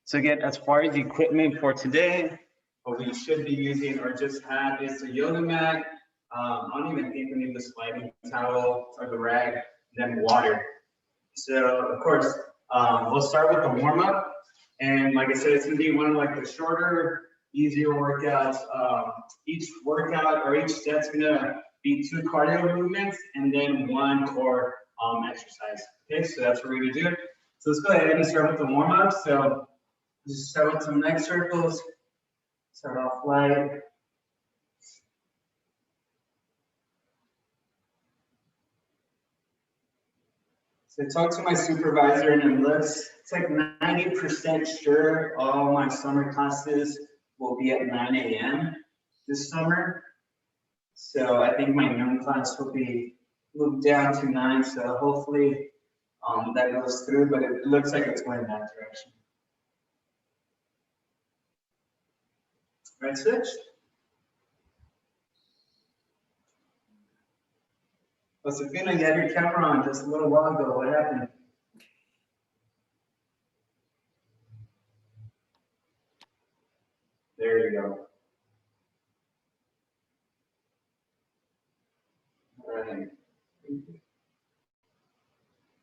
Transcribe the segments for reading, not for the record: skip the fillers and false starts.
So again, as far as the equipment for today, what we should be using or just have is a yoga mat. I don't even think we need the sliding towel or the rag, and then water. So of course, we'll start with the warm up. And like I said, it's gonna be one of like the shorter, easier workouts. Each workout or each set's gonna be 2 cardio movements and then 1 core exercise. Okay, so that's what we're gonna do. So let's go ahead and start with the warm up. So just start with some neck circles. Start off light. So I talked to my supervisor and it looks, it's like 90% sure all my summer classes will be at 9 a.m. this summer. So I think my noon class will be moved down to 9. So hopefully that goes through, but it looks like it's going that direction. Right switch. Josefina, you had your camera on just a little while ago. What happened? There you go. All right.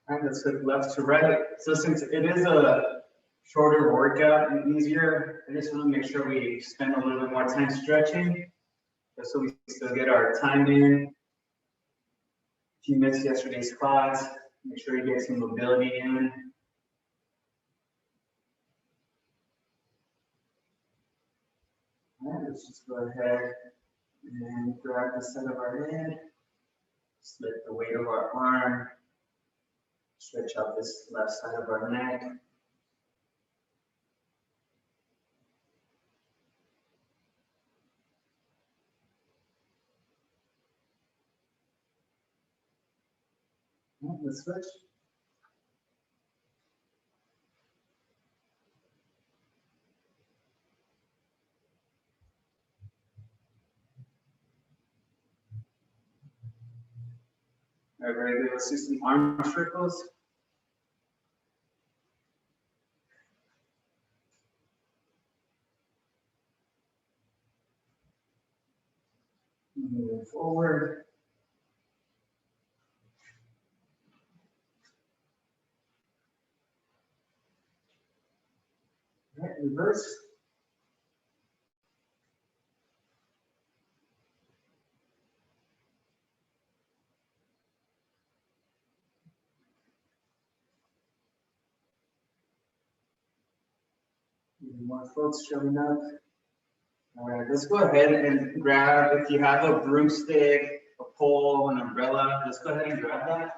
All right, let's look left to right. So since it is a shorter workout and easier, I just want to make sure we spend a little bit more time stretching, just so we still get our time in. If you missed yesterday's class, make sure you get some mobility in. All right, let's just go ahead and grab the side of our head, slip the weight of our arm, stretch out this left side of our neck. Let's switch. All right, very good. Let's do some arm circles. Move forward. All right, reverse. More folks showing up. All right, let's go ahead and grab, if you have a broomstick, a pole, an umbrella, let's go ahead and grab that.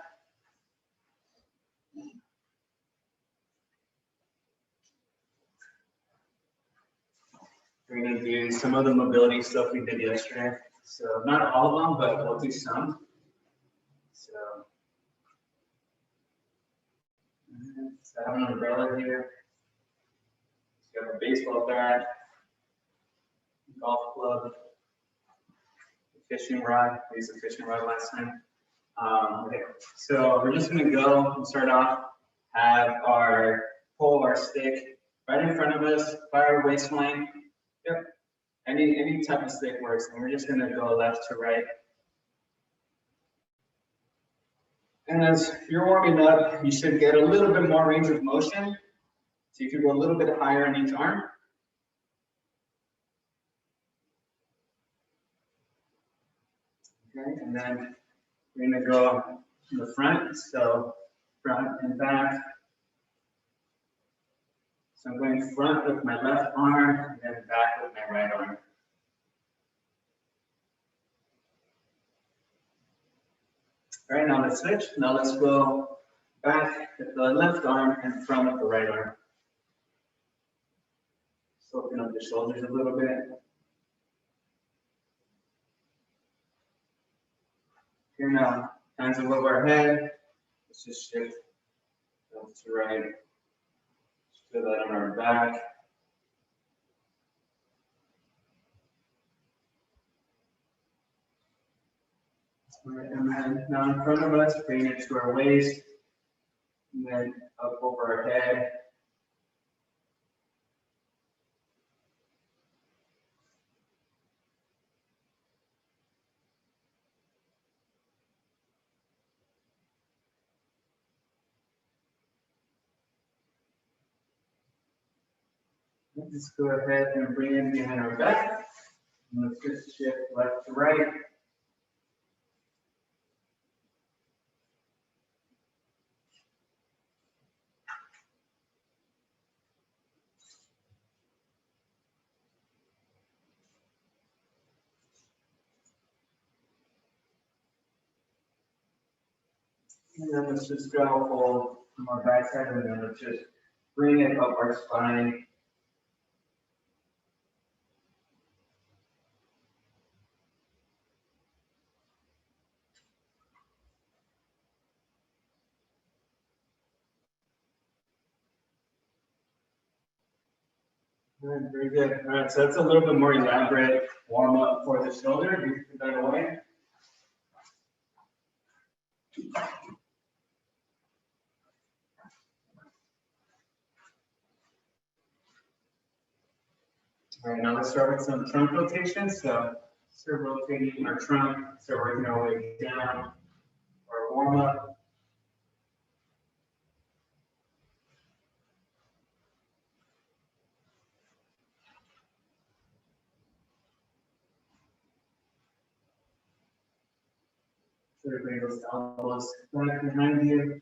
We're going to do some of the mobility stuff we did yesterday. So not all of them, but we'll do some. So I have an umbrella here. So you have a baseball bat, golf club, fishing rod. We used a fishing rod last time. Okay, so we're just going to go and start off. Have our pole, our stick right in front of us by our waistline. Yep. Any type of stick works, and we're just going to go left to right. And as you're warming up, you should get a little bit more range of motion. So you can go a little bit higher on each arm. Okay, and then we're going to go to the front, so front and back. So I'm going front with my left arm and then back with my right arm. All right, now let's switch. Now let's go back with the left arm and front with the right arm. So open up the shoulders a little bit. Here now, hands above our head. Let's just shift left to right. Feel that on our back. All right, and then now in front of us, bring it to our waist, and then up over our head. Let's go ahead and bring in behind our back. And let's just shift left to right. And then let's just straddle fold from our backside, and then let's just bring it up our spine. All right, very good. All right, so that's a little bit more elaborate warm up for the shoulder. You put that away. All right, now let's start with some trunk rotations. So start rotating our trunk, start working our way down, our warm up. So bring those elbows back behind you.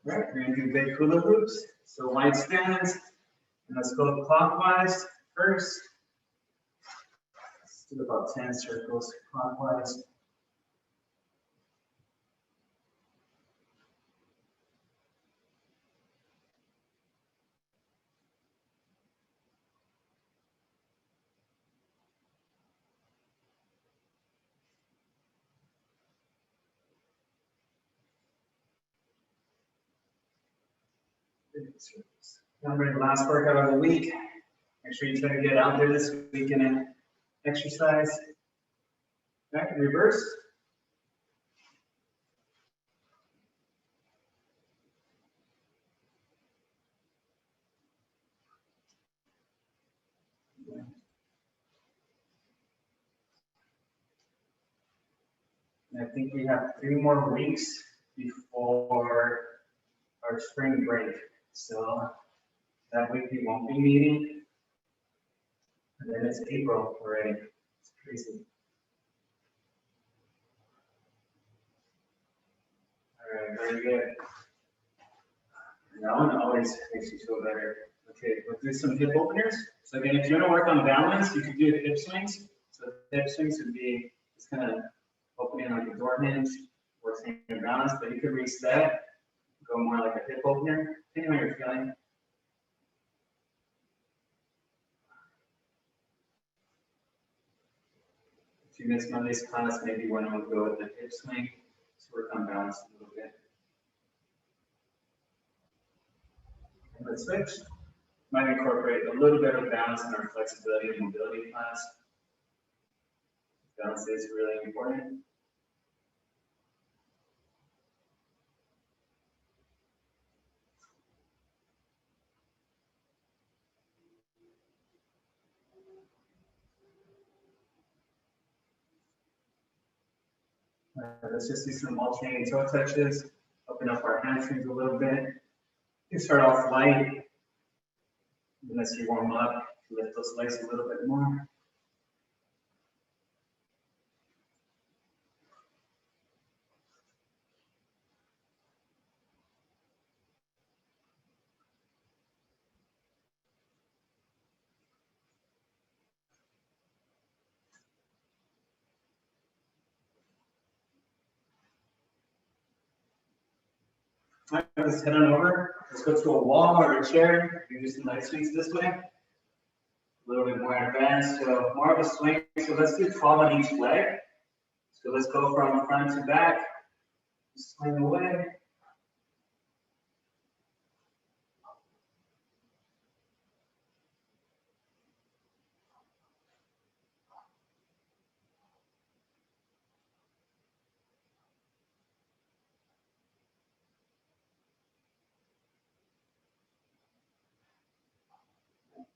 All right, we're gonna do big hula hoops. So wide stance, and let's go clockwise first. Let's do about 10 circles clockwise. Remember the last workout of the week. Make sure you try to get out there this weekend and exercise. Back and reverse. And I think we have 3 more weeks before our spring break. So that week we won't be meeting. And then it's April already. It's crazy. All right, very good. That one always makes you feel better. Okay, we'll do some hip openers. So again, if you want to work on balance, you could do hip swings. So hip swings would be just kind of opening like a door hinge, working your balance, but you could reset, go more like a hip opener, depending on your feeling. If you miss Monday's class, maybe one will go with the hip swing to work on balance a little bit. And let's switch. Might incorporate a little bit of balance in our flexibility and mobility class. Balance is really important. Let's just do some alternating toe touches. Open up our hamstrings a little bit. You start off light. And as you warm up, lift those legs a little bit more. All right, let's head on over. Let's go to a wall or a chair. You can do some leg swings this way. A little bit more advanced, so more of a swing. So let's do 12 on each leg. So let's go from front to back. Swing away.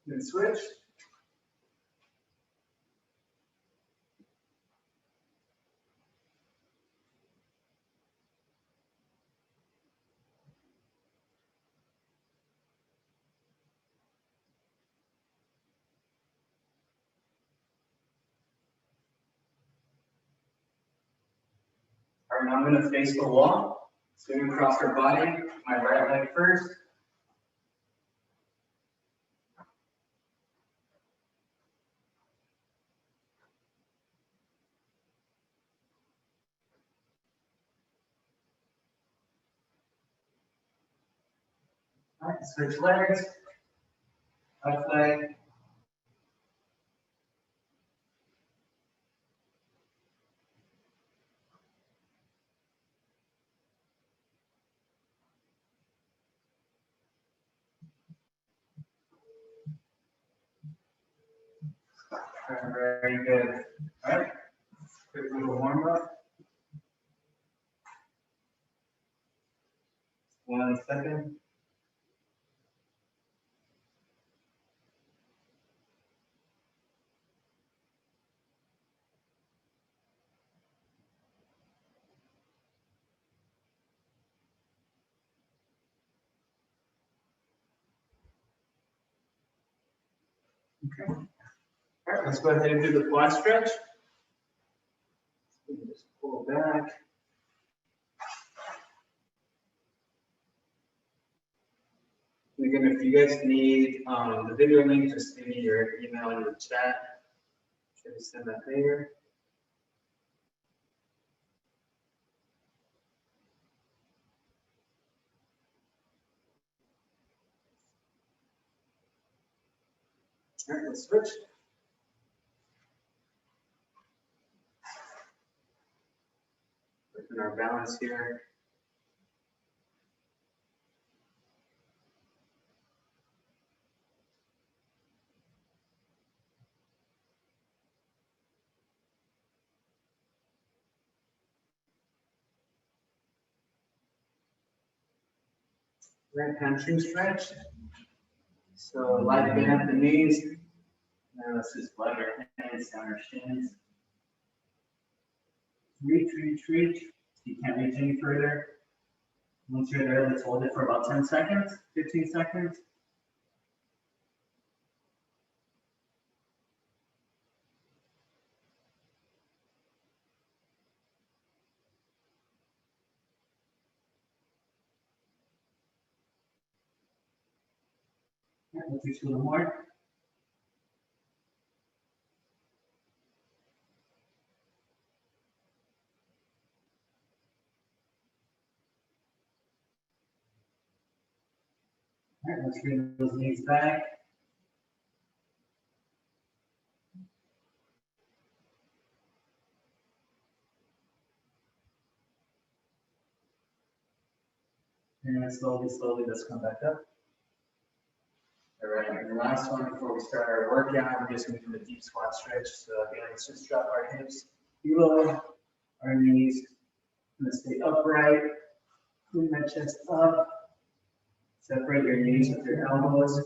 Then switch. All right, now I'm gonna face the wall. Swing across our body, my right leg first. All right, switch legs. Left leg. Very good. All right, quick little warm up. 1 second. Okay. All right, let's go ahead and do the quad stretch. Just pull back. And again, if you guys need the video link, just give me your email in the chat. Should we send that later? All right, let's switch. Working our balance here. Right hamstring stretch. So light bend at the knees. Now let's just let our hands down our shins. Reach, reach, reach. You can't reach any further. Once you're there, let's hold it for about 10 seconds, 15 seconds. Yeah, let's reach a little more. All right, let's bring those knees back. And then slowly, slowly, let's come back up. All right, and the last one before we start our workout, we're just going to do a deep squat stretch. So again, let's just drop our hips below our knees. I'm going to stay upright, bring that chest up, separate your knees with your elbows.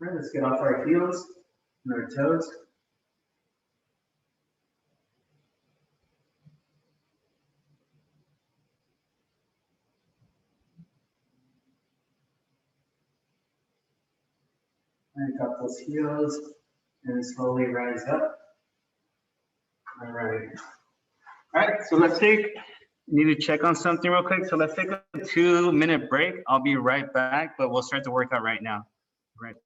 All right, let's get off our heels and our toes. And drop those heels and slowly rise up. All right. All right, so let's need to check on something real quick. So let's take a 2-minute break. I'll be right back, but we'll start the workout right now. Right.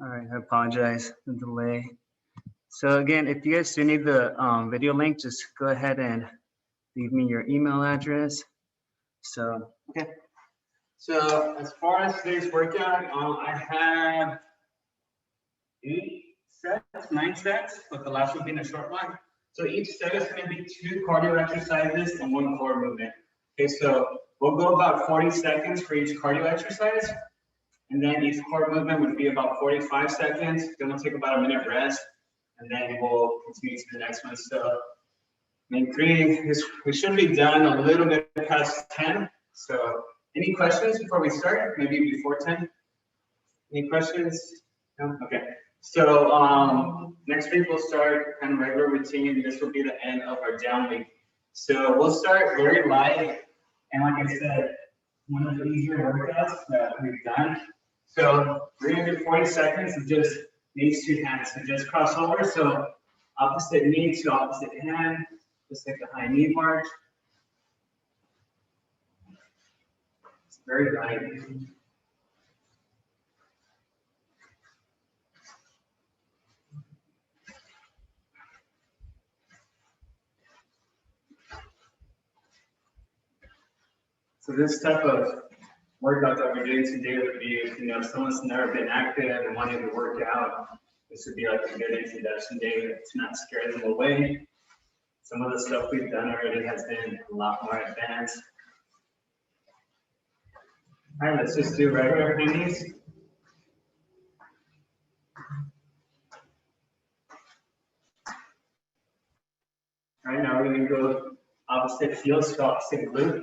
All right, I apologize for the delay. So again, if you guys do need the video link, just go ahead and leave me your email address. So, okay. So as far as today's workout, I have 9 sets, with the last one being a short one. So each set is going to be 2 cardio exercises and 1 core movement. Okay, so we'll go about 40 seconds for each cardio exercise. And then each core movement would be about 45 seconds. Then we'll take about a minute rest. And then we'll continue to the next one. So in 3, we should be done a little bit past 10. So any questions before we start? Maybe before 10? Any questions? No? Okay. So next week we'll start kind of regular routine. This will be the end of our down week. So we'll start very light. And like I said, one of the easier workouts that we've done. So we're going to do 40 seconds of just these 2 hands. So just cross over. So opposite knee to opposite hand, just like the high knee march. It's very light. So this type of workout that we're doing today would be, if someone's never been active and wanting to work out, this would be like a good introduction day to not scare them away. Some of the stuff we've done already has been a lot more advanced. All right, let's just do regular handies. All right, now we're going to go opposite heel, so opposite glute.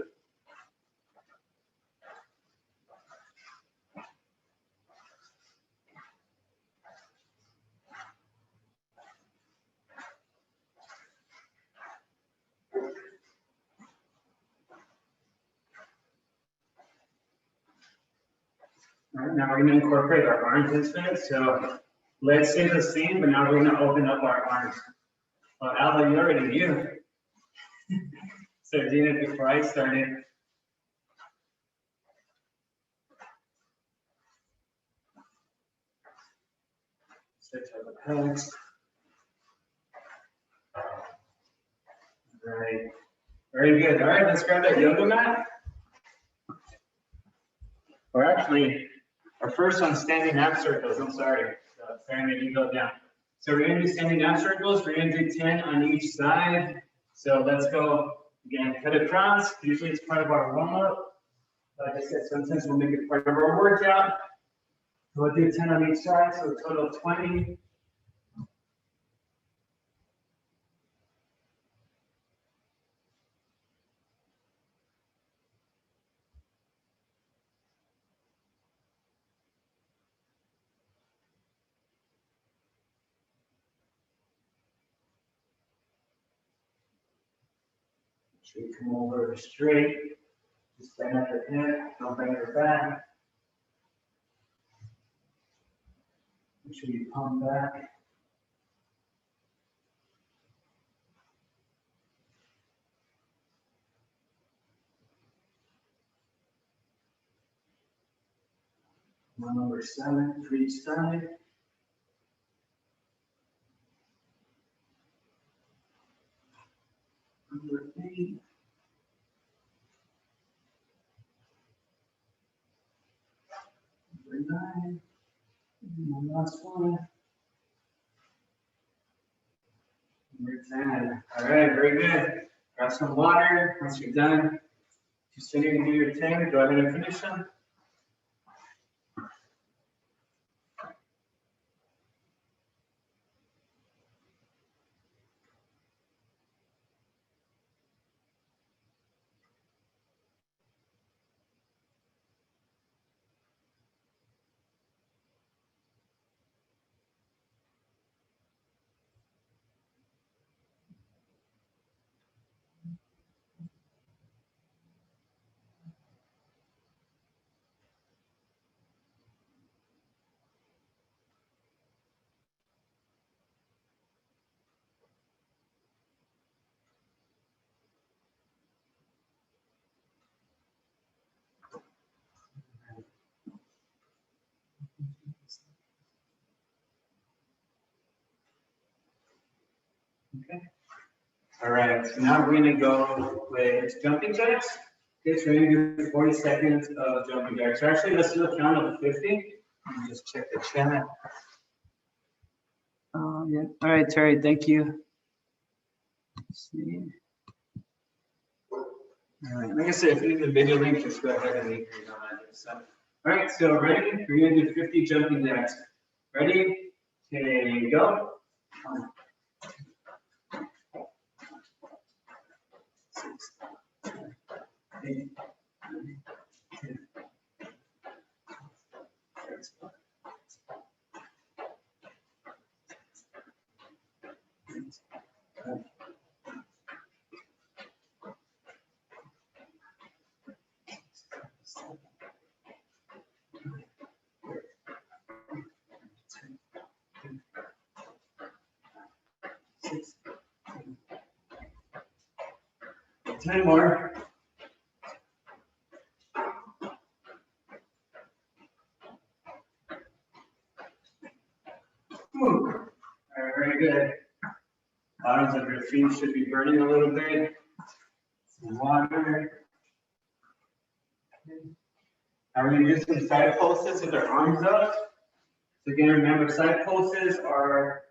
All right, now we're going to incorporate our arms instead. So let's stay the same, but now we're going to open up our arms. Well, Alva, you already knew. So doing it before I started. Switch over the pegs. All right, very good. All right, let's grab that yoga mat. Or actually, our first one, standing ab circles. I'm sorry. Sorry, maybe you go down. So we're going to do standing ab circles. We're going to do 10 on each side. So let's go again, cut across. Usually it's part of our warm up. Like I said, sometimes we'll make it part of our workout. So we'll do 10 on each side, so a total of 20. Should we come over straight? Just bend at the hip, don't bend your back. Make sure you pump back. Number 7 for each side. Number 8. Number 9. And the last one. Number 10. All right, very good. Grab some water. Once you're done, just continue to do your 10. Go ahead and finish them. Okay. All right, so now we're gonna go with jumping jacks. Okay, so we're gonna do 40 seconds of jumping jacks. So actually, let's do a count of 50. Let me just check the chat. Yeah. All right, Terry, thank you. Let's see. All right, like I said, if you need the video link, just go ahead and leave it on that stuff. All right, so ready? We're gonna do 50 jumping jacks. Ready? Okay, go. 1, 6, 8, 9, 10, 10 more. All right, very good. Bottoms of your feet should be burning a little bit. Some water. Now we're going to do some side pulses with our arms up. So again, remember, side pulses are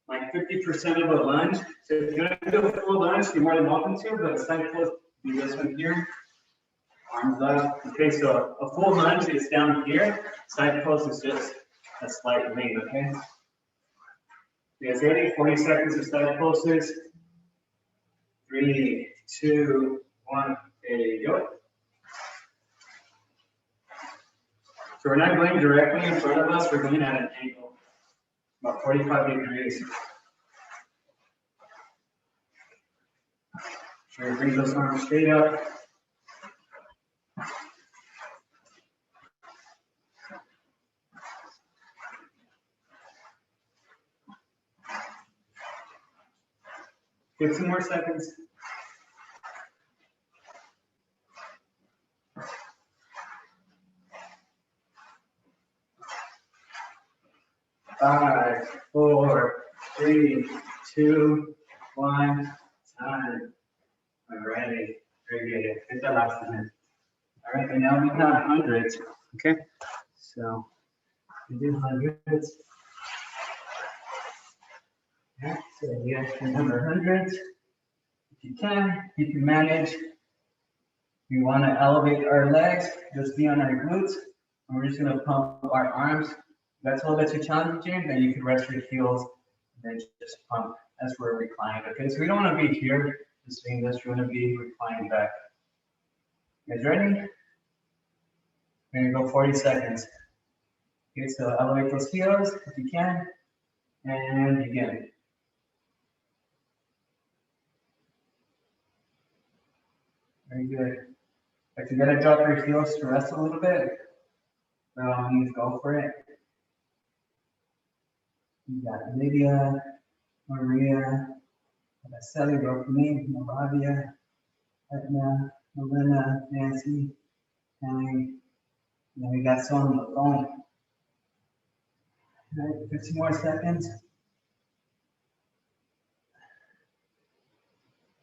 like 50% of a lunge. So if you're going to do a full lunge, you're more than welcome to, but a side pulse, do this one here. Arms up. Okay, so a full lunge is down here. Side pulse is just a slight lean, okay? You guys ready? 40 seconds of side pulses. 3, 2, 1, there you go. So we're not going directly in front of us, we're going at an angle, about 45 degrees. Sure, bring those arms straight up. Get some more seconds. Five, 4, 3, 2, 1, time. All righty, very good. Hit that last one. All right, and now we have hundreds. Okay, so we do hundreds. Okay, so you guys remember hundreds. If you can manage. We want to elevate our legs, just be on our glutes, and we're just going to pump our arms. If that's a little bit too challenging, then you can rest your heels and then just pump as we're reclining. Okay, so we don't want to be here just doing this, we want to be reclining back. You guys ready? We're going to go 40 seconds. Okay, so elevate those heels if you can, and begin. Very good. If you're gonna drop your heels to rest a little bit, by all means, go for it. You got Lydia, Maria, Araceli, Rokini, Moravia, Edna, Melina, Nancy, and then we got some on the phone. All right, 15 more seconds.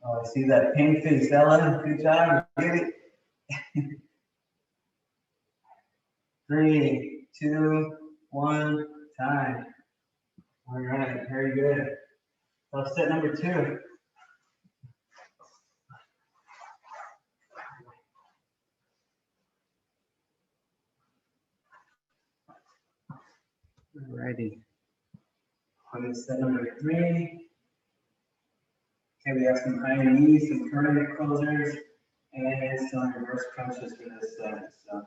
Oh, I see that pain face, Ella. Good job. You did it. 3, 2, 1, time. All right, very good. So set number 2. Alrighty. On set number 3. Okay, we have some high knees, some tournament closers, and some reverse crunches for this set. So.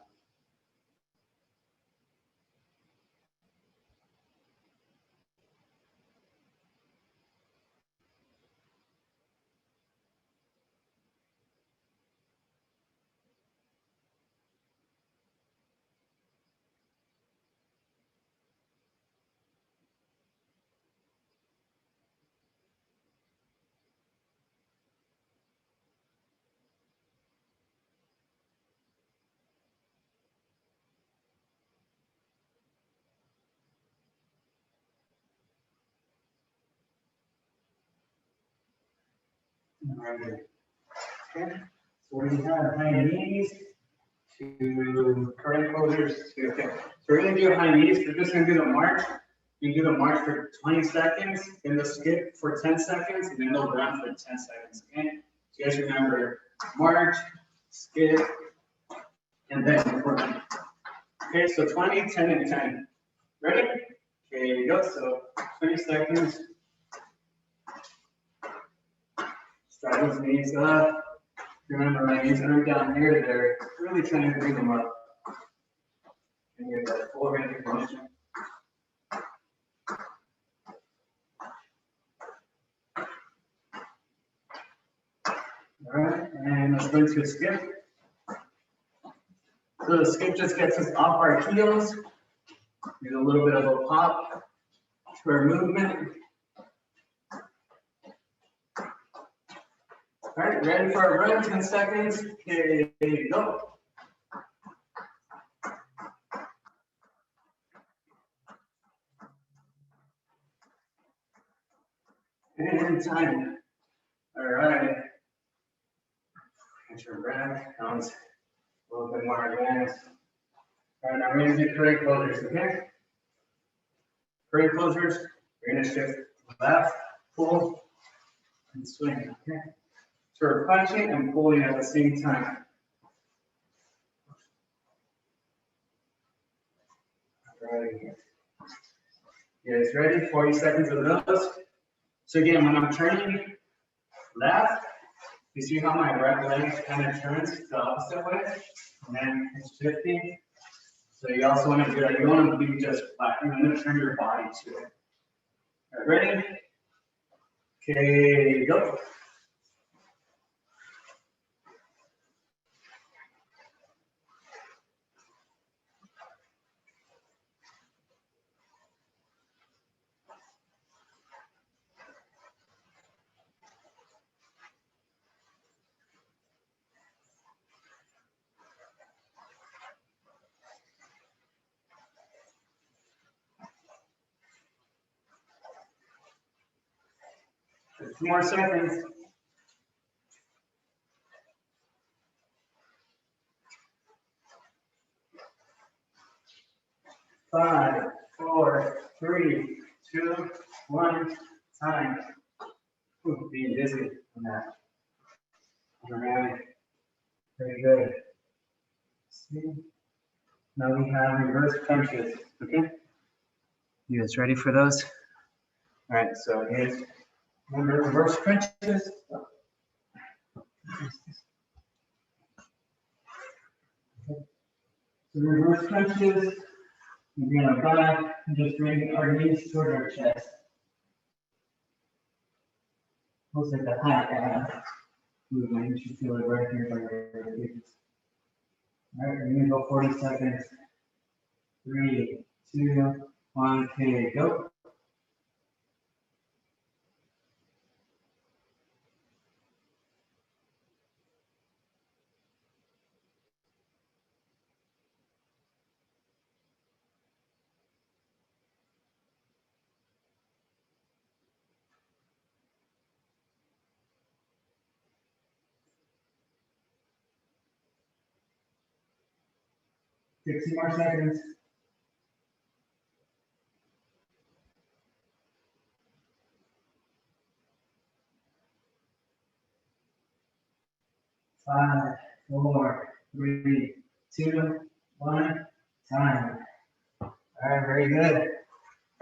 Alright. Okay. So we have high knees to current closures to, okay. So we're gonna do high knees. We're just gonna do the march. You do the march for 20 seconds, then the skip for 10 seconds, and then they'll run for 10 seconds. Okay. So you guys remember march, skip, and then run. Okay, so 20, 10, and 10. Ready? Okay, here you go. So 20 seconds. Start with knees up. Remember, my knees are down here. They're really trying to bring them up. And get that full range of motion. All right, and let's go into a skip. So the skip just gets us off our heels. Get a little bit of a pop to our movement. All right, ready for a run, 10 seconds. Okay, go. And time. All right. Get your breath. Counts a little bit more advanced. All right, now we're going to do current closures, okay? Current closures, we're going to shift left, pull, and swing, okay? So we're punching and pulling at the same time. All right. You guys ready? 40 seconds of those. So again, when I'm turning left, you see how my right leg kind of turns the opposite way? And then it's shifting. So you also want to do that. You don't want to be just flat. You want to turn your body to it. All right, ready? Okay, go. Just 2 more seconds. Five, four, three, two, one. Time. Ooh, being dizzy on that. All right. Very good. See? Now we have reverse crunches. Okay. You guys ready for those? All right. So here's remember reverse crunches. So reverse crunches. We're going to back and just bring our knees toward our chest. Looks like a high movement. You should feel it right here by your feet. All right, we're going to go 40 seconds. 3, 2, 1, okay, go. Sixty more seconds. Five, four, three, two, one. Time. All right, very good.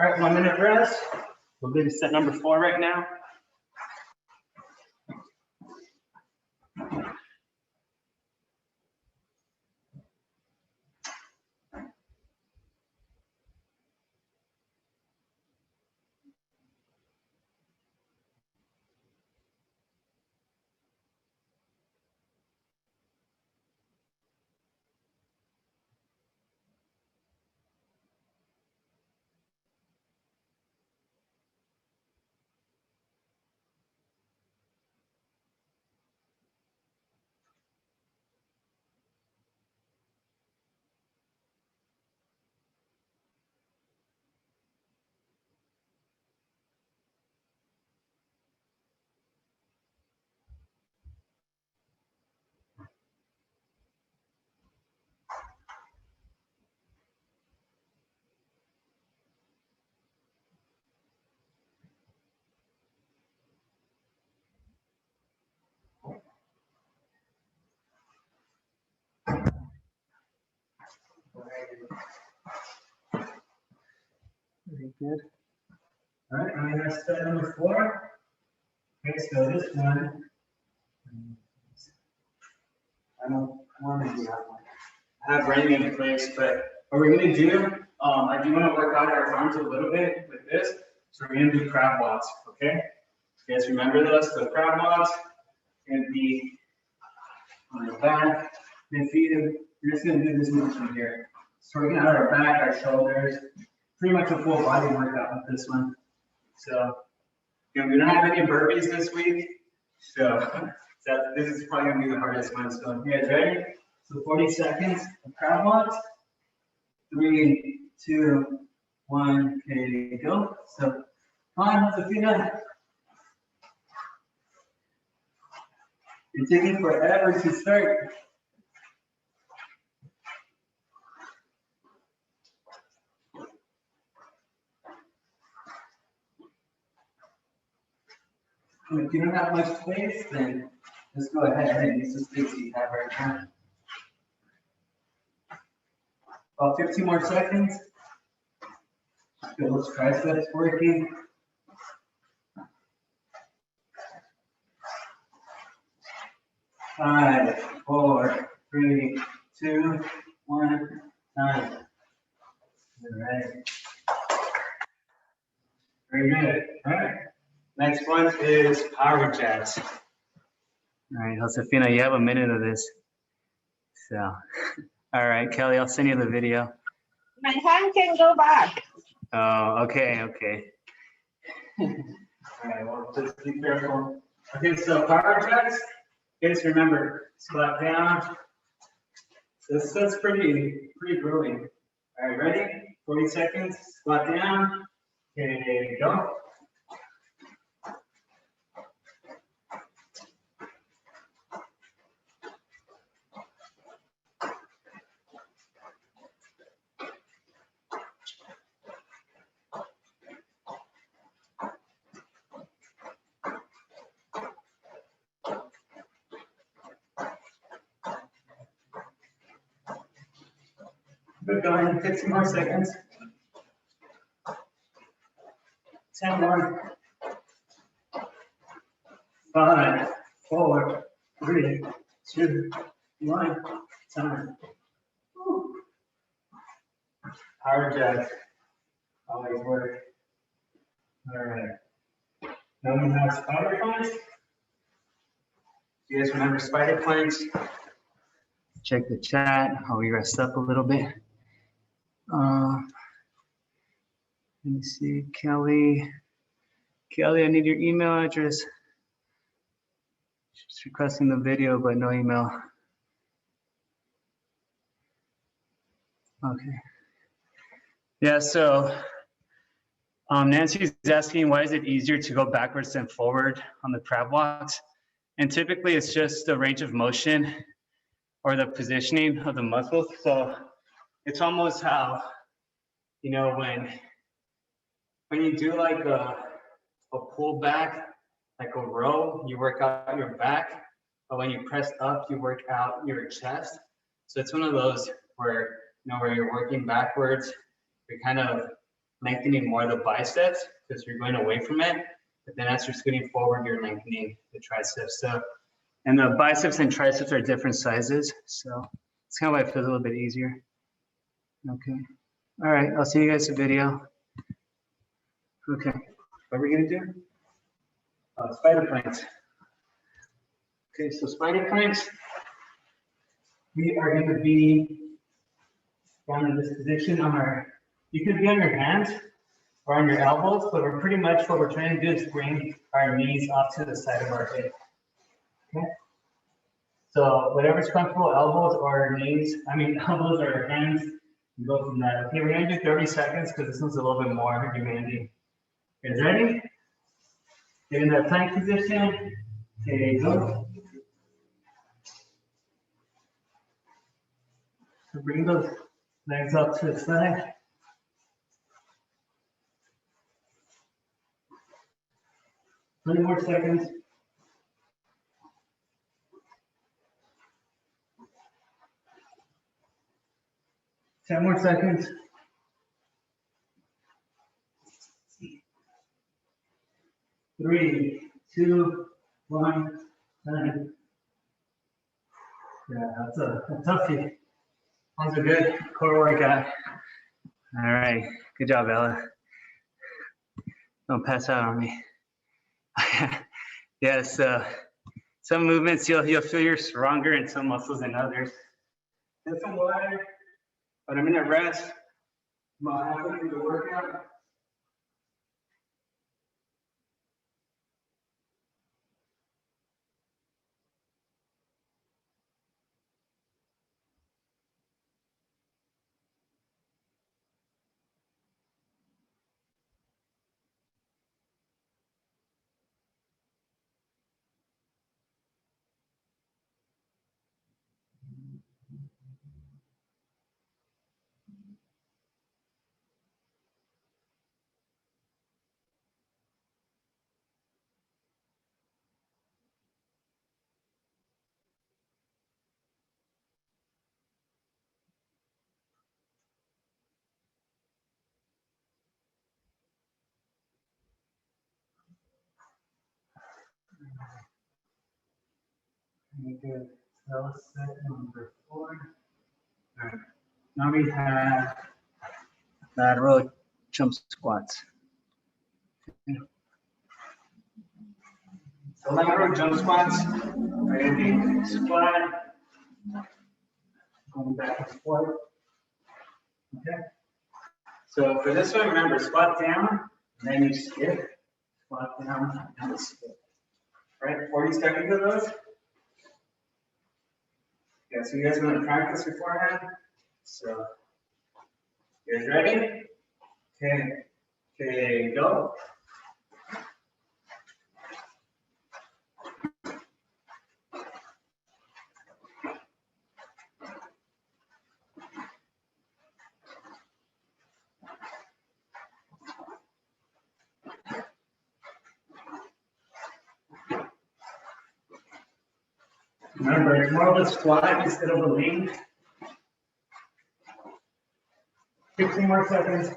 All right, 1 minute rest. We'll do set number 4 right now. Very good. All right, now we have set number 4. Okay, so this one, I don't want to do that one. I have running in place, but what we're going to do, I do want to work out our arms a little bit with this. So we're going to do crab walks, okay? You guys remember those? So crab walks, going to be on your back, then feet. We're just going to do this motion here. So we're going to have our back, our shoulders, pretty much a full body workout with this one. So, you know, we don't have any burpees this week, so this is probably going to be the hardest one. So, you guys ready? So 40 seconds of crab walks. 3, 2, 1, okay, go. So, come on, Sophia. You're taking forever to start. If you don't have much space, then just go ahead and use the space you have right now. About 15 more seconds. Feel those triceps working. 5, 4, 3, 2, 1, time. All right. Very good. All right. Next one is power jacks. All right, Josefina, you have a minute of this. So, all right, Kelly, I'll send you the video. My hand can go back. Oh, okay. All right, well, just be careful. Okay, so power jacks, guys remember, squat down. That's pretty grueling. All right, ready? 40 seconds, squat down. Okay, go. Keep going, 15 more seconds. 10 more. 5, 4, 3, 2, 1. Time. Power jacks. Always work. All right. Now we have spider planks. You guys remember spider planks? Check the chat. I'll rest up a little bit. Let me see, Kelly. Kelly, I need your email address. She's requesting the video, but no email. Okay. Yeah, so Nancy's asking, why is it easier to go backwards than forward on the crab walks? And typically it's just the range of motion or the positioning of the muscles. So it's almost how, you know, when you do like a pull back, like a row, you work out your back, but when you press up, you work out your chest. So it's one of those where, you know, where you're working backwards, you're kind of lengthening more of the biceps because you're going away from it. But then as you're scooting forward, you're lengthening the triceps. So, and the biceps and triceps are different sizes. So it's kind of why it feels a little bit easier. Okay. All right. I'll see you guys in video. Okay. What are we going to do? Spider planks. Okay. So spider planks, we are going to be down in this position on our, you could be on your hands or on your elbows, but we're pretty much what we're trying to do is bring our knees off to the side of our hip. Okay. So whatever's comfortable, elbows or knees, elbows or hands, go from that. Okay, we're gonna do 30 seconds because this one's a little bit more demanding. You guys ready? Get in that plank position. Okay, go. So bring those legs up to the side. Three more seconds. 10 more seconds. 3, 2, 1, 10. Yeah, that's a toughie. That was a good core workout. All right, good job, Ella. Don't pass out on me. Yes, some movements you'll feel you're stronger in some muscles than others. Get some water, but I'm gonna rest about halfway through the workout. Good. That was set number 4. All right. Now we have lateral jump squats. So lateral jump squats are going to be squat, going back and forth. Okay. So for this one, remember squat down, then you skip. Squat down, and skip. All right, 40 seconds of those. Yeah, so you guys want to practice beforehand? So, you guys ready? Okay, go. Remember, it's more of a squat instead of a lean. 15 more seconds.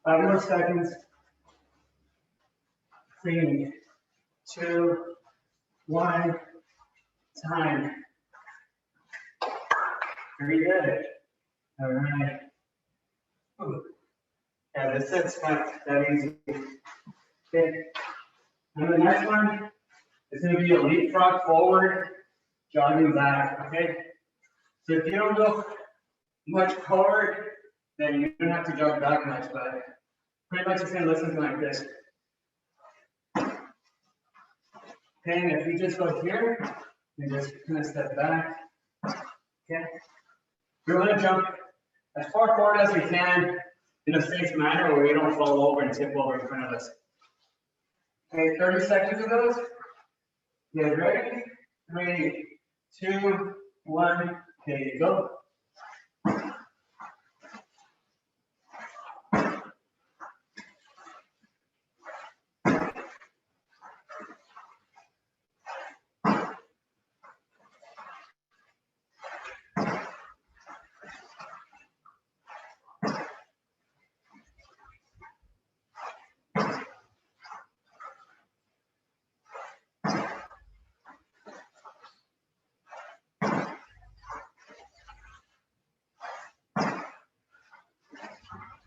5 more seconds. 3, 2, 1, time. Very good. All right. Ooh. Yeah, this is not that easy. Okay. And the next one is going to be a leapfrog forward, jogging back. Okay. So if you don't go much forward, then you don't have to jog back much, but pretty much it's going to look something like this. Okay, and if you just go here, you just kind of step back. Okay. We want to jump as far forward as we can in a safe manner where we don't fall over and tip over in front of us. Okay, 30 seconds of those. Get ready. 3, 2, 1. Okay, go.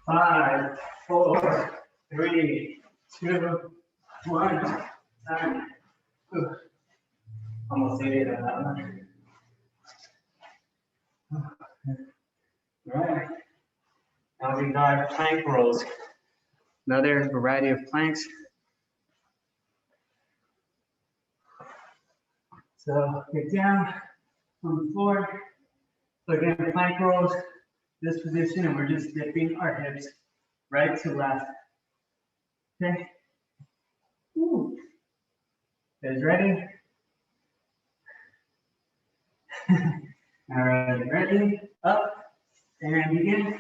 Five, 4, 3, 2, 1. Time. Almost ate it on that one. All right. Now we got plank rolls. Another variety of planks. So get down on the floor. So again, plank rolls, this position, and we're just dipping our hips right to left. Okay. Ooh. Guys ready? All right, ready? Up and begin.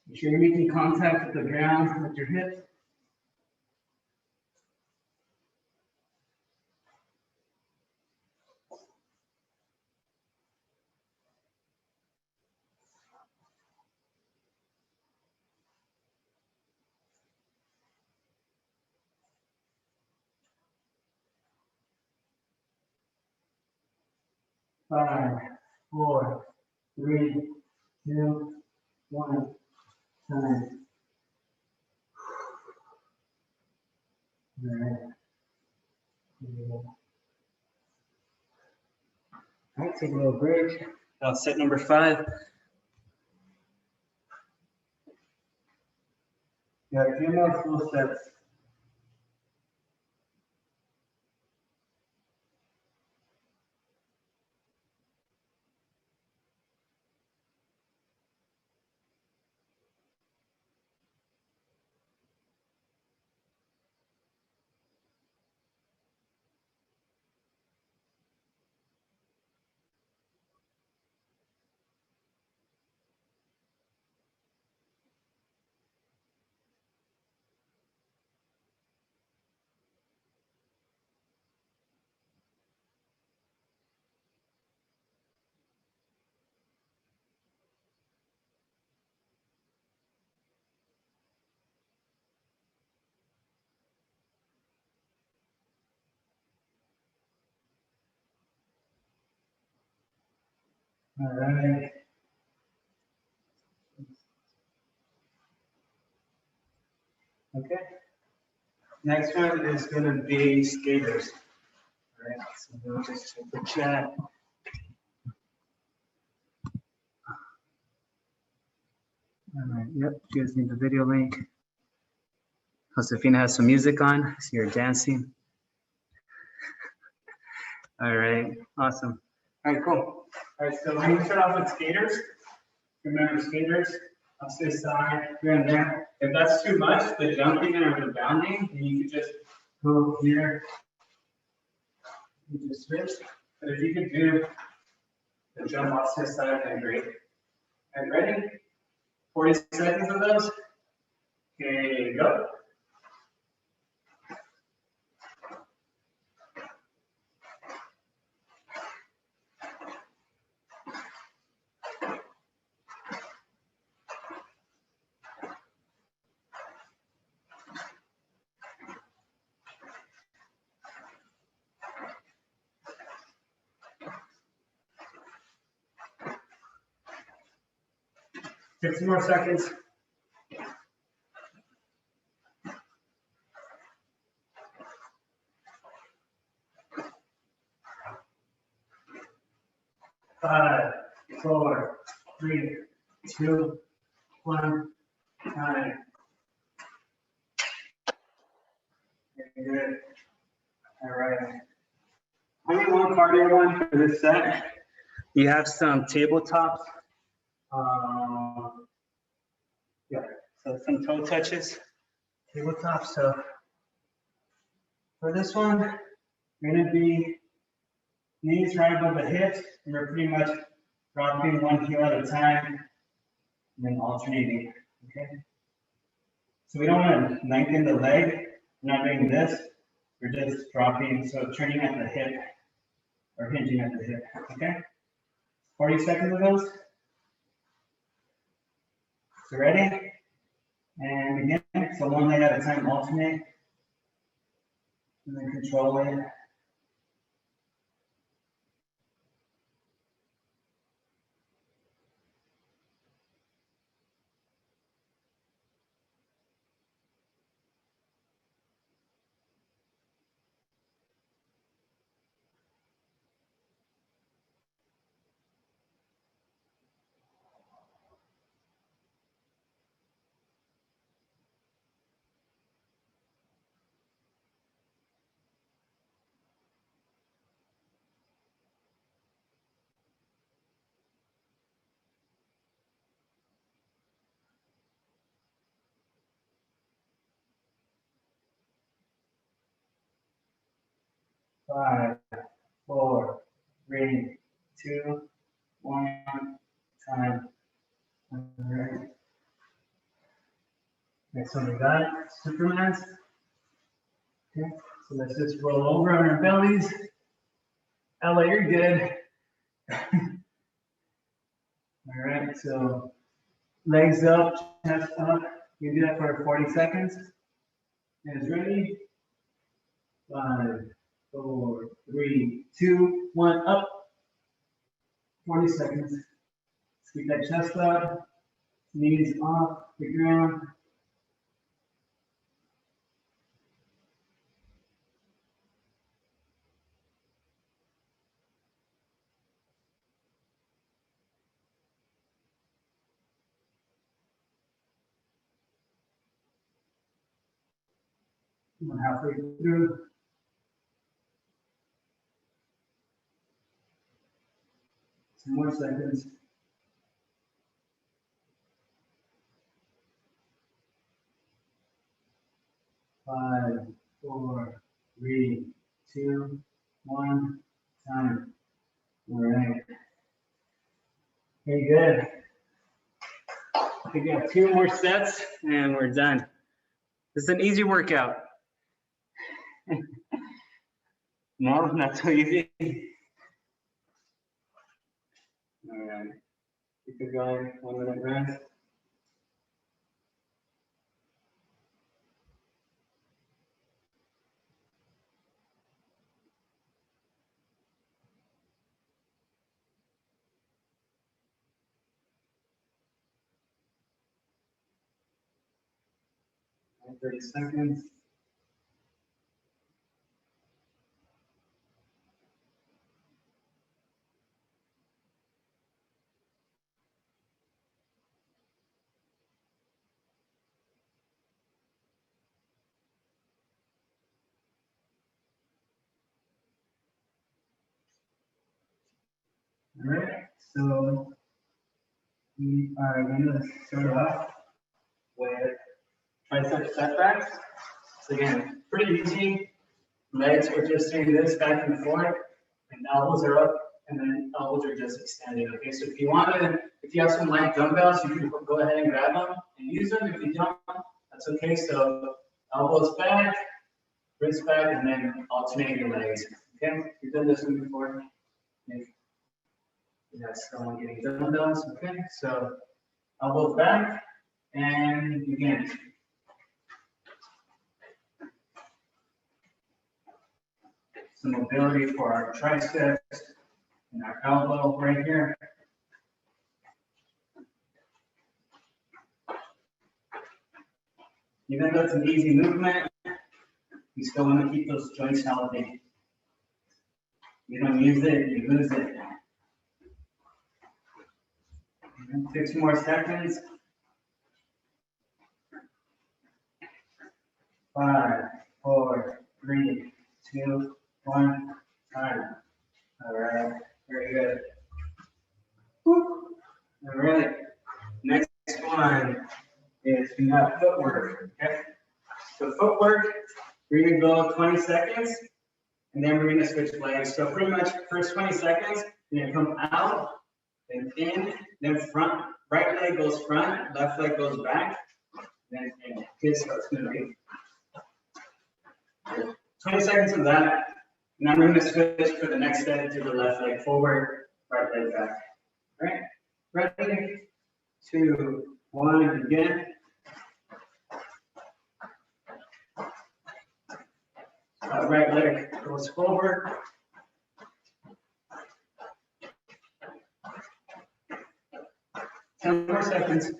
Make sure you're making contact with the ground with your hips. 5, 4, 3, 2, 1. Time. All right. All right, take a little break. Set number 5. Yeah, a few more full sets. All right. Okay. Next one is going to be skaters. All right. So we'll just check the chat. All right. Yep. You guys need the video link. Josefina has some music on. I see her dancing. All right. Awesome. All right. Cool. All right. So we're going to start off with skaters. Remember, skaters, up to the side, here and there. If that's too much, the jumping or the bounding, then you can just go here. You just switch. But if you can do the jump off to the side, then great. And ready? 40 seconds of those. Okay, go. Take some more seconds. Five, 4, 3, 2, 1. Time. Very good. All right. Only one cardio one for this set. You have some tabletops. Yeah, so some toe touches, tabletop. So for this one, we're gonna be knees right above the hips, and we're pretty much dropping one heel at a time, and then alternating, okay? So we don't wanna lengthen the leg, we're not doing this, we're just dropping, so turning at the hip, or hinging at the hip, okay? 40 seconds of those. So ready? And begin. So one leg at a time, alternate. And then control it. 5, 4, 3, 2, 1. Time. All right. Next one we got Superman's. Okay, so let's just roll over on our bellies. Ella, you're good. All right, so legs up, chest up. You do that for 40 seconds. Hands ready. 5, 4, 3, 2, 1, up. 20 seconds. Let's keep that chest up, knees off the ground. We're halfway through. 10 more seconds. 5, 4, 3, 2, 1. Time. All right. Okay, good. We got 2 more sets and we're done. This is an easy workout. No, not so easy. All right. Keep it going. 1 minute rest. And 30 seconds. All right, so we are going to start off with tricep setbacks. So again, pretty easy. Legs, we're just doing this back and forth, and elbows are up, and then elbows are just extending. Okay, so if you have some light dumbbells, you can go ahead and grab them and use them. If you don't, that's okay. So elbows back, wrists back, and then alternate your legs. Okay, you've done this one before. That's someone getting dumbbells. Okay, so elbows back, and again. Some mobility for our triceps and our elbow right here. Even though it's an easy movement, you still want to keep those joints healthy. You don't use it, you lose it. 6 more seconds. 5, 4, 3, 2, 1. Time. All right, very good. All right, next one is we have footwork. Okay, so footwork, we're gonna go 20 seconds, and then we're gonna switch legs. So pretty much first 20 seconds, you're gonna come out and in, then front. Right leg goes front, left leg goes back, then in. Okay, so it's gonna be 20 seconds of that. And I'm going to switch for the next set to the left leg forward, right leg back. All right, ready, 2, 1, begin. Right leg goes forward. Ten more seconds.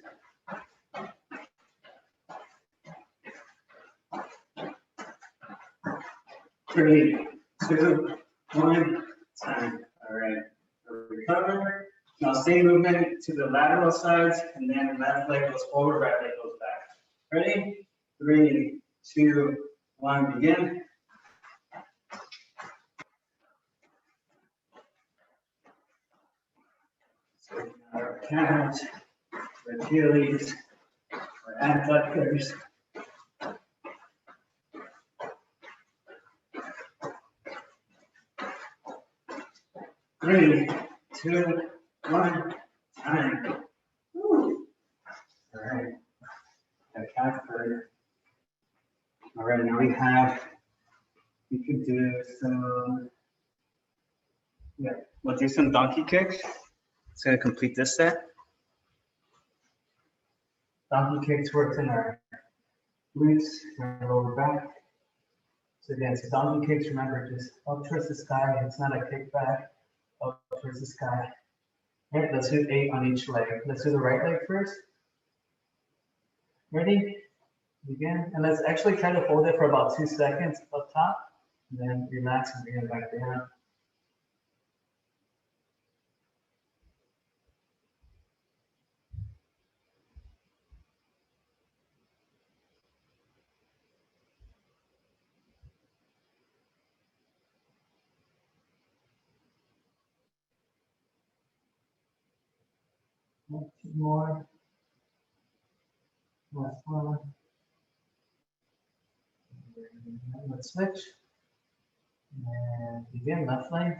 Three, 2, 1, time. All right, recover. Now same movement to the lateral sides, and then left leg goes forward, right leg goes back. Ready? 3, 2, 1, begin. So our calves, our Achilles, our adductors. 3, 2, 1, time. Woo. All right, got calf burn. All right, now we could do some, we'll do some donkey kicks. It's gonna complete this set. Donkey kicks works in our glutes, our lower back. So again, so donkey kicks, remember, just up towards the sky. It's not a kick back, up towards the sky. All right, let's do 8 on each leg. Let's do the right leg first. Ready? Begin. And let's actually try to hold it for about 2 seconds up top. And then relax and bring it back down. Two more. Last one. Let's switch. And begin left leg.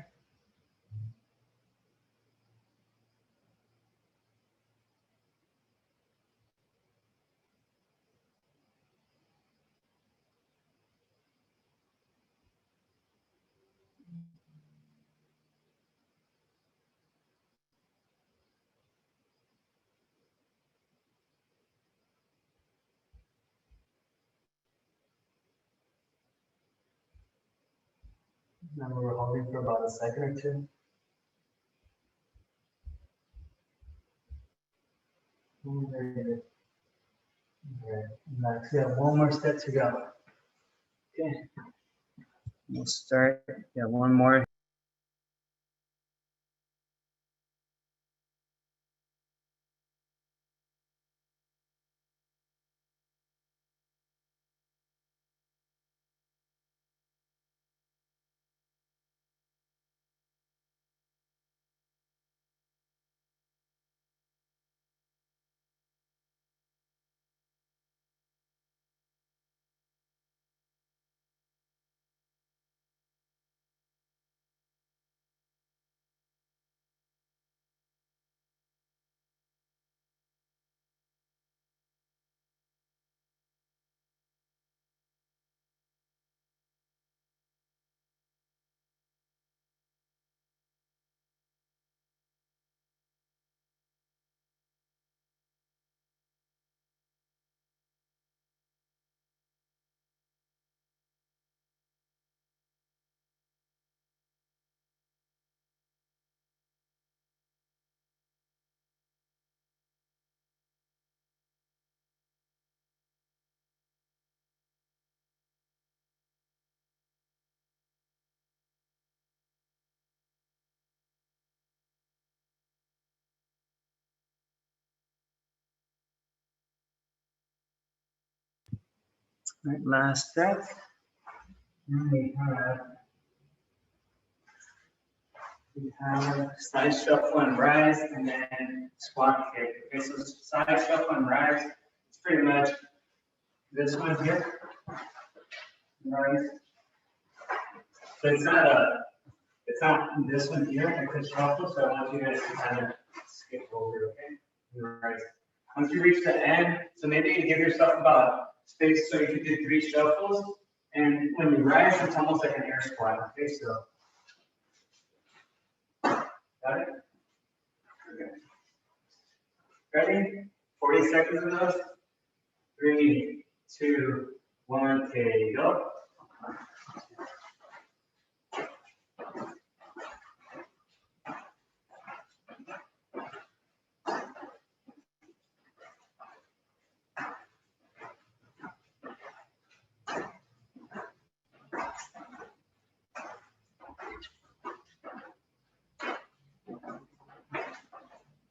Then we're holding for about a second or two. Very good. All right, next we have one more step to go. Okay. We'll start. Yeah, one more. All right, last step. And we have side shuffle and rise, and then squat kick. Okay, so side shuffle and rise. It's pretty much this one here. Rise. So it's not this one here. It's a shuffle. So I want you guys to kind of skip over. Okay. Rise. Once you reach the end, so maybe you give yourself about space so you can do 3 shuffles. And when you rise, it's almost like an air squat. Okay, so. Got it? Okay. Ready? 40 seconds of those. 3, 2, 1, okay, go.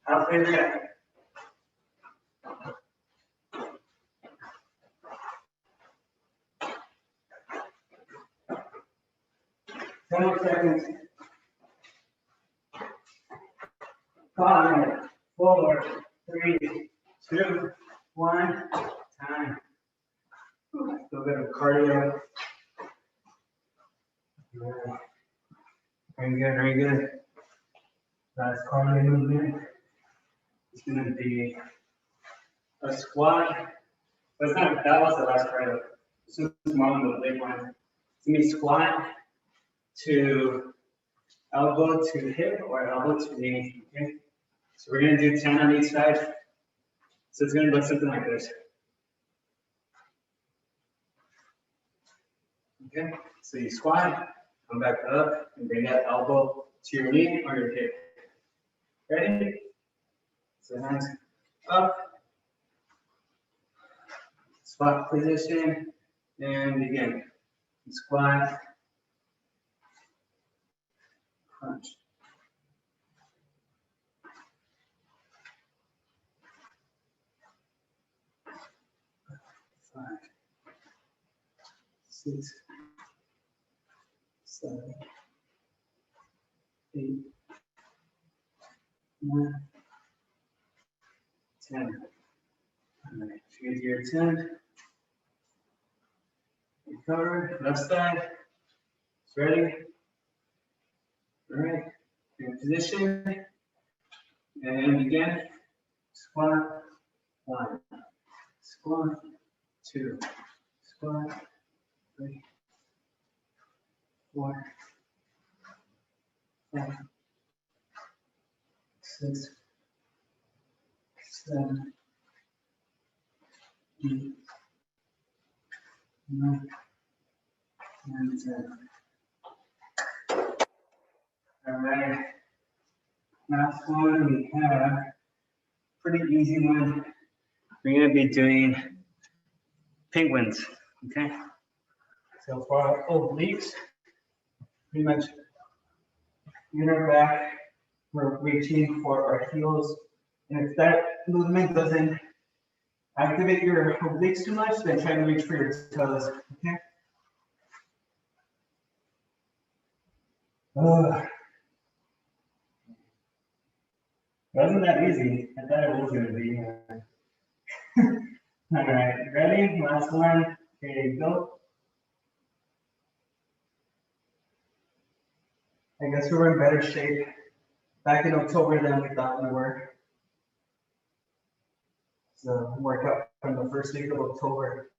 Halfway there. Ten more seconds. 5, 4, 3, 2, 1. Time. A little bit of cardio. Very good, very good. Last cardio movement. It's going to be a squat. But it's not, that was the last cardio. This is more on the big one. It's going to be squat to elbow to hip or elbow to knee. Okay? So we're going to do 10 on each side. So it's going to look something like this. Okay, so you squat, come back up, and bring that elbow to your knee or your hip. Ready? So hands up. Squat position. And again, squat. Crunch. 5, 6, 7, 8, 9, 10. All right, figure your 10. Recover, left side. Ready? All right, in position. And again, squat, 1, squat, 2, squat, 3, 4, 5, 6, 7, 8, 9, and 10. All right. Last one we have, pretty easy one. We're gonna be doing penguins, okay? So for our obliques, pretty much in our back, we're reaching for our heels. And if that movement doesn't activate your obliques too much, then try to reach for your toes, okay? Wasn't that easy? I thought it was gonna be. All right, ready? Last one. Okay, go. I guess we were in better shape back in October than we thought we were. So workout from the first week of October.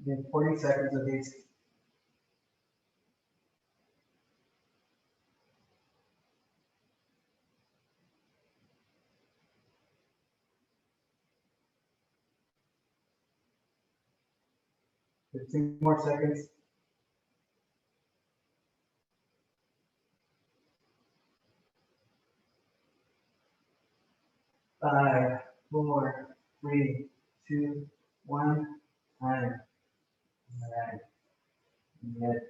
Did 40 seconds of these. Fifteen more seconds. 5, 4, 3, 2, 1. Time. All right. Good.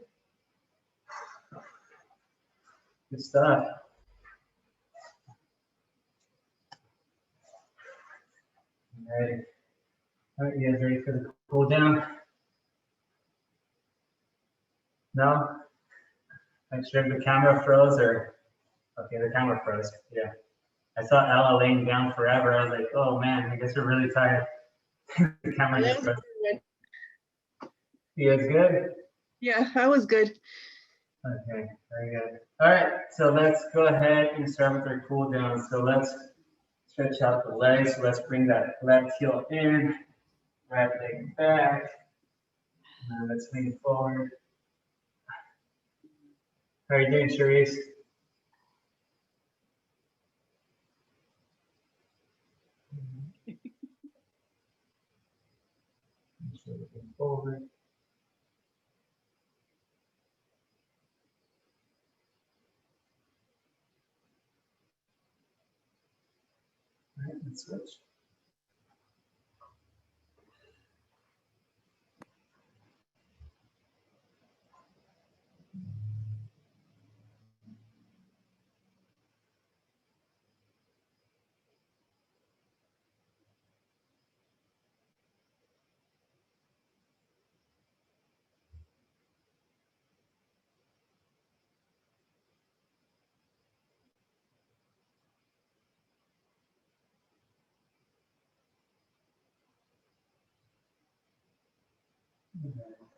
Good stuff. All right. All right, you guys ready for the cool down? No? Make sure the camera froze or, okay, the camera froze, yeah. I saw Ella laying down forever. I was like, oh man, I guess we're really tired. The camera just froze. You guys good? Yeah, that was good. Okay, very good. All right, so let's go ahead and start with our cool down. So let's stretch out the legs. So let's bring that left heel in, right leg back. And let's lean forward. How are you doing, Charisse? Looking forward. All right, let's switch.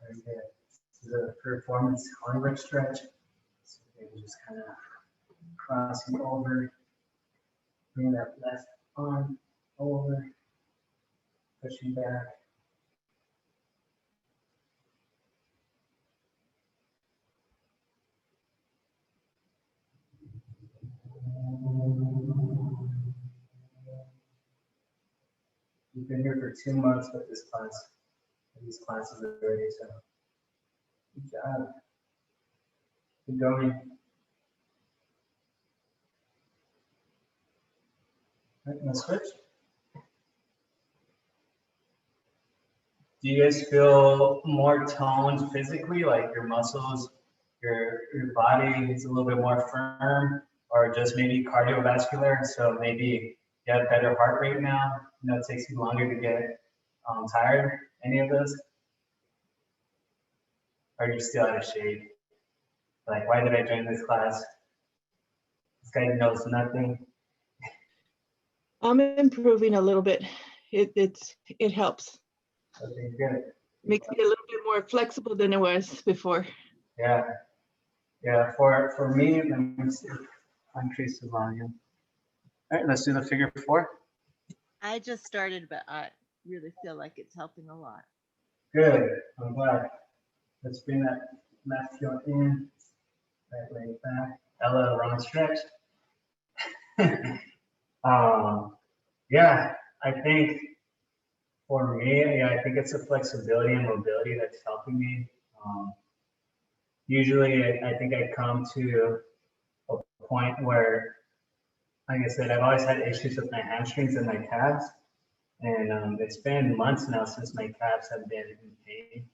Very good. This is a performance onward stretch. So maybe just kind of crossing over, bring that left arm over, pushing back. You've been here for 2 months with this class, these classes already, so good job. Keep going. Right, let's switch. Do you guys feel more toned physically, like your muscles, your body is a little bit more firm, or just maybe cardiovascular? So maybe you have better heart rate now. You know, it takes you longer to get tired. Any of those? Or are you still out of shape? Like, why did I join this class? This guy knows nothing. I'm improving a little bit. It helps. Okay, good. Makes me a little bit more flexible than it was before. Yeah, yeah. For me, let me see. Increase the volume. All right, let's do the figure 4. I just started, but I really feel like it's helping a lot. Good. I'm glad. Let's bring that left heel in, right leg back. Ella, wrong stretch. Yeah, I think for me, yeah, I think it's the flexibility and mobility that's helping me. Usually, I think I come to a point where, like I said, I've always had issues with my hamstrings and my calves. And it's been months now since my calves have been in pain.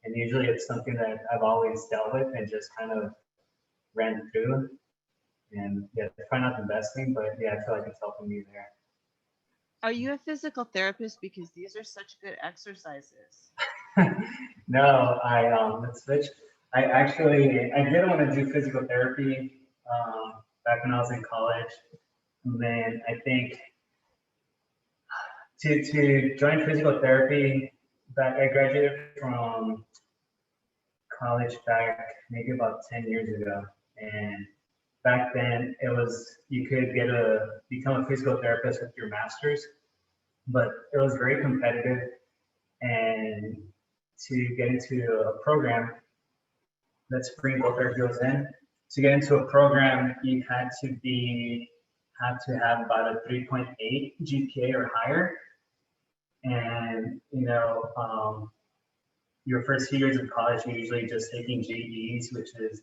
And usually it's something that I've always dealt with and just kind of ran through. And yeah, it's probably not the best thing, but yeah, I feel like it's helping me there. Are you a physical therapist? Because these are such good exercises. No, let's switch. I did want to do physical therapy back when I was in college. And then I think to join physical therapy, back I graduated from college back maybe about 10 years ago. And back then it was, you could become a physical therapist with your master's, but it was very competitive. And to get into a program, let's bring both our heels in. To get into a program, you had to have about a 3.8 GPA or higher. And, your first few years of college, you're usually just taking GEs, which is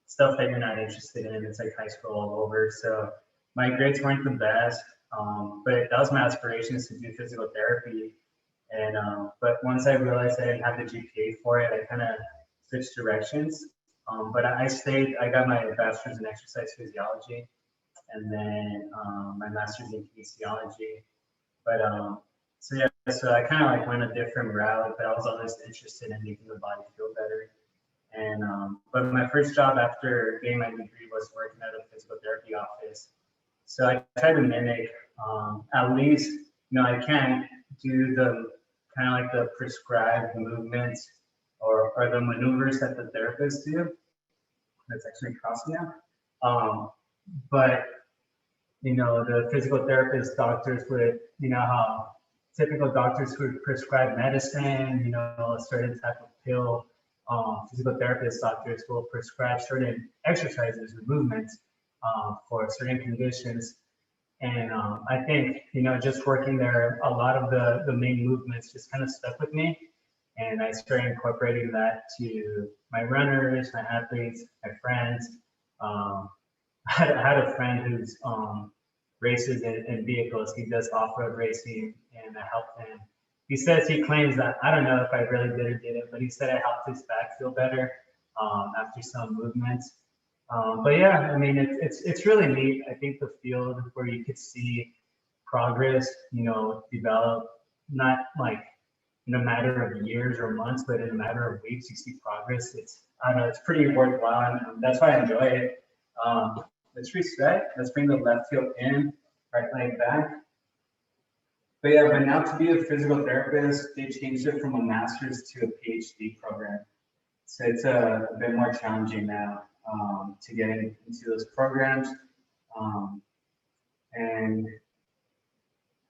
stuff that you're not interested in. It's like high school all over. So my grades weren't the best, but that was my aspirations to do physical therapy. And but once I realized I didn't have the GPA for it, I kind of switched directions. But I got my bachelor's in exercise physiology, and then my master's in kinesiology. But so I kind of like went a different route, but I was always interested in making the body feel better. And but my first job after getting my degree was working at a physical therapy office. So I tried to mimic, at least, I can't do the kind of like the prescribed movements or the maneuvers that the therapists do. That's actually crossing now. But the physical therapist doctors would, how typical doctors would prescribe medicine, a certain type of pill. Physical therapist doctors will prescribe certain exercises or movements for certain conditions. And I think, just working there, a lot of the main movements just kind of stuck with me. And I started incorporating that to my runners, my athletes, my friends. I had a friend who's races in vehicles. He does off-road racing, and I helped him. He says he claims that, I don't know if I really did or didn't, but he said I helped his back feel better after some movements. But yeah, I mean, it's really neat. I think the field where you could see progress, develop, not like in a matter of years or months, but in a matter of weeks, you see progress. I don't know, it's pretty worthwhile, and that's why I enjoy it. Let's reset. Let's bring the left heel in, right leg back. But yeah, but now to be a physical therapist, they changed it from a master's to a PhD program. So it's a bit more challenging now to get into those programs. And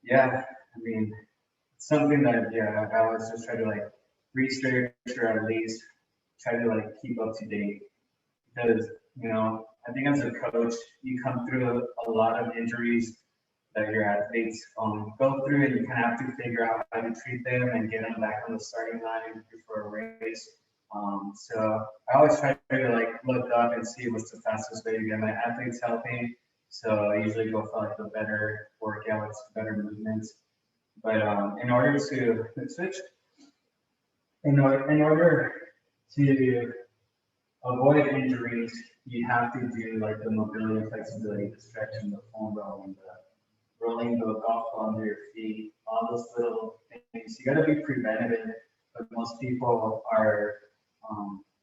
yeah, I mean, it's something that, yeah, I always just try to like research or at least try to like keep up to date. Because, I think as a coach, you come through a lot of injuries that your athletes go through, and you kind of have to figure out how to treat them and get them back on the starting line before a race. So I always try to like look up and see what's the fastest way to get my athletes healthy. So I usually go for like the better workouts, better movements. But in order to switch, in order to avoid injuries, you have to do like the mobility, flexibility, the stretching, the foam rolling, the rolling the golf ball under your feet, all those little things. You got to be preventative, but most people are,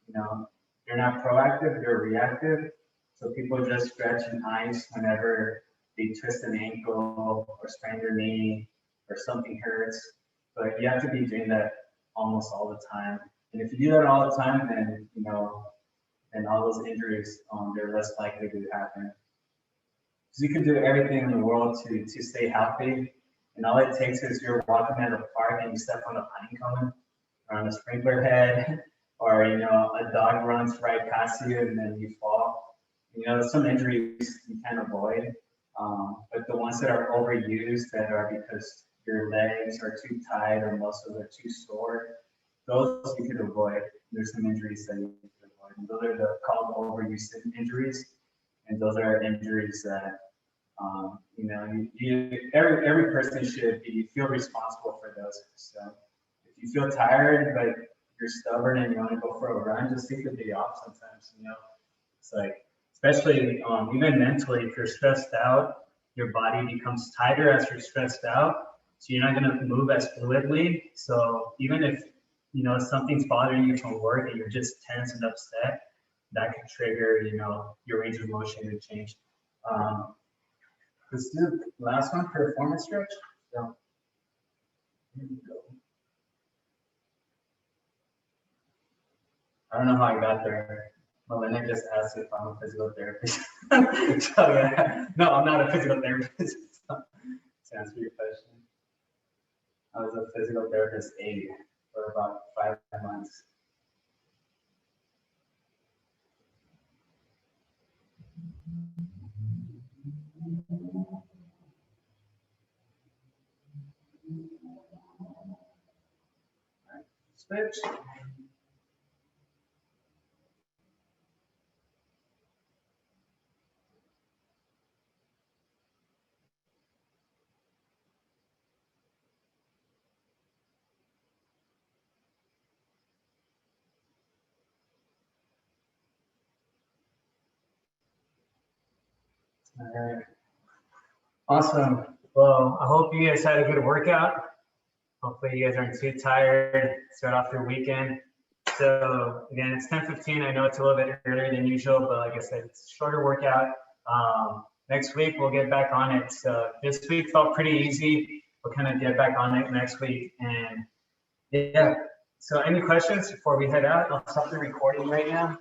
you know, they're not proactive, they're reactive. So people just stretch and ice whenever they twist an ankle or sprain their knee or something hurts. But you have to be doing that almost all the time. And if you do that all the time, then, you know, then all those injuries, they're less likely to happen. Because you can do everything in the world to stay healthy. And all it takes is you're walking at a park and you step on a pine cone or on a sprinkler head, or, you know, a dog runs right past you and then you fall. You know, some injuries you can avoid, but the ones that are overused, that are because your legs are too tight or muscles are too sore, those you could avoid. There's some injuries that you could avoid. And those are called overuse injuries, and those are injuries that you know, every person should feel responsible for those. So if you feel tired but you're stubborn and you want to go for a run, just take the day off sometimes. You know, it's like, especially even mentally, if you're stressed out, your body becomes tighter as you're stressed out. So you're not going to move as fluidly. So even if, you know, something's bothering you from work and you're just tense and upset, that could trigger, you know, your range of motion to change. Let's do the last one, performance stretch. So, here we go. I don't know how I got there. Melina just asked if I'm a physical therapist. So yeah, no, I'm not a physical therapist. To answer your question, I was a physical therapist aide for about 5 months. Switch. All right. Awesome. Well, I hope you guys had a good workout. Hopefully you guys aren't too tired. Start off your weekend. So again, it's 10:15. I know it's a little bit earlier than usual, but like I said, it's a shorter workout. Next week we'll get back on it. So this week felt pretty easy. We'll kind of get back on it next week. And yeah. So any questions before we head out? I'll stop the recording right now.